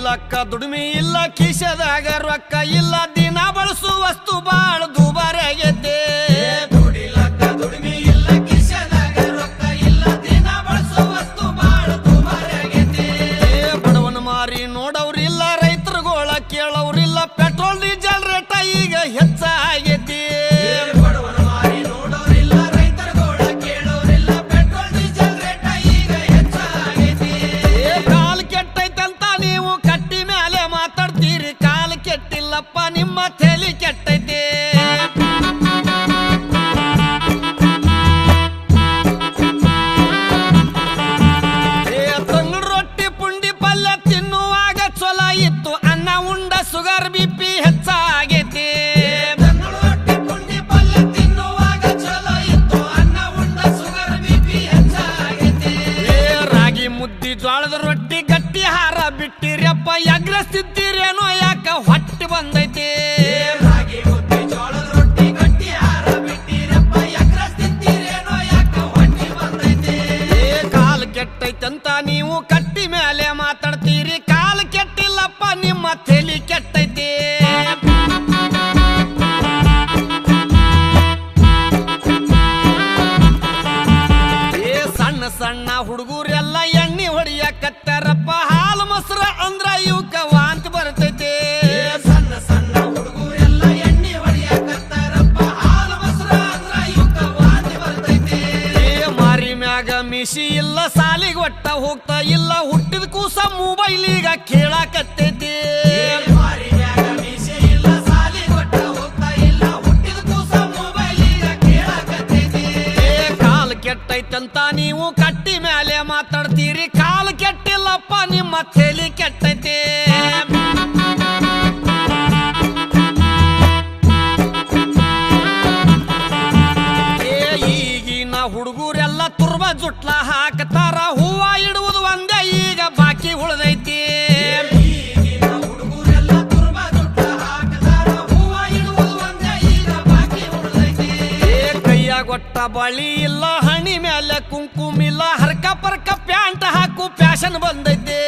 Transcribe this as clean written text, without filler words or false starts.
ದುಡಿಲಕ್ಕ ದುಡಿಮೆ ಇಲ್ಲ ಕಿಶದಾಗ ರೊಕ್ಕ ಇಲ್ಲ ದಿನ ಬಳಸು ವಸ್ತು ಬಾಳ ದುಬಾರಾಗೈತೆ ದುಡಿಲಕ್ಕ ದುಡಿಮೆ ಇಲ್ಲ ಕಿಶದಾಗ ರೊಕ್ಕ ಇಲ್ಲ ದಿನ ಬಳಸೋ ವಸ್ತು ಬಾಳ ದುಬಾರಾಗೈತೆ ಬಡವನ ಮಾರಿ ನೋಡವ್ರಿಲ್ಲ ರೈತರುಗೋಳ ಕೇಳವ್ರಿಲ್ಲ ಪೆಟ್ರೋಲ್ ಡೀಸೆಲ್ ರೇಟ ಈಗ ಹೆಚ್ಚಾಗೈತಿ ಬಡವನ ಮಾರಿ ನೋಡೋರಿಲ್ಲ ರೈತರುಗೋಳ ಕೇಳೋರಿಲ್ಲ ಪೆಟ್ರೋಲ್ ಡೀಸೆಲ್ ರೇಟ ಈಗ ಹೆಚ್ಚಾಗೈತಿ ಕಾಲ್ ಕೆಟ್ಟೈತಂತ ನೀವು ಕಟ್ಟಿ ಮೇಲೆ ಮಾತಾಡ್ತೀರಿ ಕಾಲ್ ಕೆಟ್ಟಿಲ್ಲಪ್ಪ ನಿಮ್ಮ ತಲೆ ಕೆಟ್ಟೈತಿ ತಂಗಡ ರೊಟ್ಟಿ ಪುಂಡಿ ಪಲ್ಯ ತಿನ್ನುವಾಗ ಚೊಲ ಇತ್ತು ಅನ್ನ ಉಂಡ ಸುಗರ್ ಬಿಪಿ ಹೆಚ್ಚಾಗೈತಿ ರೊಟ್ಟಿ ಪುಂಡಿ ಪಲ್ಯ ತಿನ್ನುವಾಗ ಚಲೋ ಇತ್ತು ಅನ್ನ ಉಂಡ ಸುಗರ್ ಬಿಪಿ ಹೆಚ್ಚಾಗೈತಿ ರಾಗಿ ಮುದ್ದಿ ಜೋಳದ ರೊಟ್ಟಿ ಗಟ್ಟಿ ಹಾರ ಬಿಟ್ಟಿರಪ್ಪ ಎಗ್ರಸ್ತಿದ್ದೀರೇನೋ ಯಾಕ ಹೊಟ್ಟೆ ಬಂದೈತಿ ರಾಗಿ ಮುದ್ದೆ ಜೋಳದ ರೊಟ್ಟಿ ಗಟ್ಟಿ ಆಹಾರ ಬಿಟ್ಟಿರಪ್ಪ ಎಗ್ರಸ್ತಿದ್ದೀರೇನೋ ಯಾಕ ಹೊಟ್ಟಿ ಬಂದೈತಿ ಕಾಲ್ ಕೆಟ್ಟೈತಂತ ನೀವು ಕಟ್ಟಿ ಮೇಲೆ ಮಾತಾಡ್ತೀರಿ ಕಾಲ್ ಕೆಟ್ಟಿಲ್ಲಪ್ಪ ನಿಮ್ಮ ತಲೆ ಕೆಟ್ಟೈತಿ ಸಣ್ಣ ಸಣ್ಣ ಹುಡುಗರೆಲ್ಲ ಎಣ್ಣೆ ಹೊಡಿಯಕತ್ತಾರಪ್ಪ ಹಾಲು ಮೊಸರು ಅಂದ್ರ ಇವಕ್ಕ ವಾಂತಿ ಬರ್ತೈತಿ ಸಣ್ಣ ಸಣ್ಣ ಹುಡುಗರೆಲ್ಲ ಎಣ್ಣೆ ಹೊಡಿಯಕತ್ತಾರಪ್ಪ ಹಾಲು ಮೊಸರು ಅಂದ್ರ ಇವಕ್ಕ ವಾಂತಿ ಬರ್ತೈತಿ ಮಾರಿ ಮ್ಯಾಗ ಮಿಶಿ ಇಲ್ಲ ಸಾಲಿಗೆ ಒಟ್ಟ ಹೋಗ್ತಾ ಇಲ್ಲ ಹುಟ್ಟಿದ ಕೂಸ ಮೊಬೈಲ್ ಈಗ ಕೇಳಾಕತ್ತೈತಿ ಮಾರಿ ಮ್ಯಾಗ ಮೀಸೆ ಇಲ್ಲ ಸಾಲಿ ಕೊಟ್ಟ ಹೋಗ್ತಾ ಇಲ್ಲ ಹುಟ್ಟಿದ ಕೂಸ ಮೊಬೈಲ್ ಈಗ ಕೇಳಾಕತ್ತೈತಿ ಕಾಲ್ ಕೆಟ್ಟೈತಂತ ನೀವು ಕಟ್ಟಿ ಮೇಲೆ ಮಾತಾಡ್ತೀರಿ ಕಾಲ್ ಕೆಟ್ಟಿಲ್ಲಪ್ಪ ನಿಮ್ಮ ತಲೆ ಕೆಟ್ಟೈತಿ ಈಗಿನ ಹುಡುಗರೆಲ್ಲ ತುರ್ಬ ಜುಟ್ಲ ಹಾಕತಾರ ಹೂವ ಇಡುವುದು ಒಂದೇ ಈಗ ಬಾಕಿ ಉಳ್ದೈತಿ ಈಗಿನ ಹುಡುಗರೆಲ್ಲ ತುರ್ಬ ದುಡ್ಡ ಹಾಕತಾರ ಹೂವ ಇಡುವುದು ಒಂದೇ ಈಗ ಬಾಕಿ ಉಳಿದೈತಿ ಕೈಯಾಗೊಟ್ಟ ಬಳಿ ಇಲ್ಲ ಹಣಿ ಮೇಲೆ ಕುಂಕುಮ ಇಲ್ಲ ಹರ್ಕ ಪರ್ಕ ಪ್ಯಾಂಟ್ ಹಾಕು ಫ್ಯಾಷನ್ ಬಂದೈತಿ